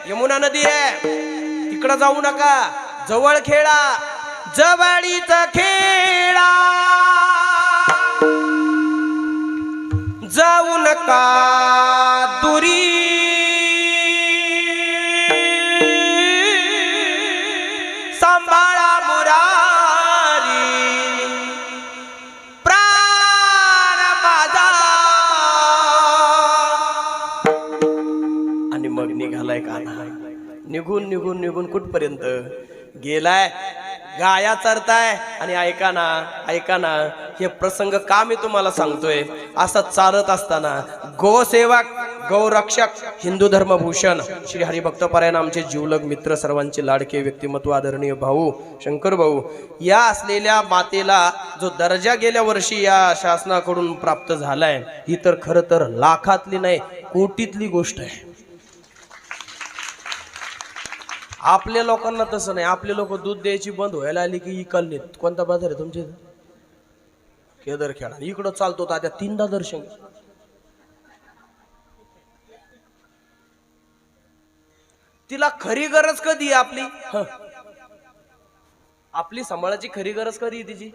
यमुना नदी आहे, तिकडं जाऊ नका, जवळ खेळा, जवळीच खेळा, जाऊ नका दुरी, सांभाळा मुरारी प्राण माझा. आणि मग निघालाय कान्हा. निघून निघून निघून कुठपर्यंत गेलाय, गाया चरताय. आणि ऐका ना, ऐका ना, हे प्रसंग का मी तुम्हाला सांगतोय. असं चालत असताना गोसेवक, गौरक्षक, हिंदू धर्मभूषण श्री हरिभक्तपरायण आमचे जीवलग मित्र, सर्वांचे लाडके व्यक्तिमत्व, आदरणीय भाऊ शंकर भाऊ, या असलेल्या मातेला जो दर्जा गेल्या वर्षी या शासनाकडून प्राप्त झालाय, ही तर खरं तर लाखातली नाही, कोटीतली गोष्ट आहे. आपल्या लोकांना तसं नाही. आपले लोक दूध द्यायची बंद व्हायला आली की इकल नेत. कोणता बाजार आहे तुमच्या इथं? केदरखेडा. इकडं चालतो तात्या 3दा दर्शन. तिला खरी गरज कधी आहे आपली? आपली सांभाळाची खरी गरज कधी आहे तिची?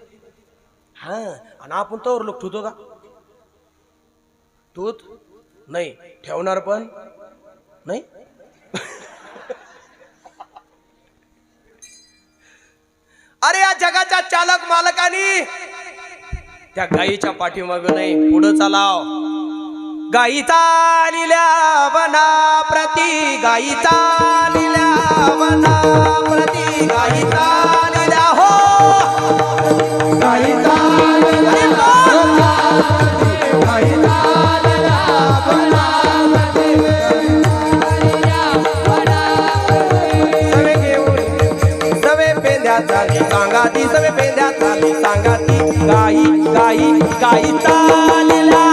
हा. आणि आपण तर लोक ठेवतो का? ठेवत नाही, ठेवणार पण नाही. अरे या जगाच्या चालक मालकानी त्या गायीच्या पाठीमाग नाही, पुढे चालाव. गायी चालिल्या वना प्रती, गायी चालिल्या वना प्रती, गायी चालिल्या हो, गायी चालिल्या वना प्रती, गायी चालिल्या वना प्रती, सवे घेऊन सवे पेंद्या चाली सांगाती, सवे पेंद्या चाली सांगाती, गायी गायी गायी चालिल्या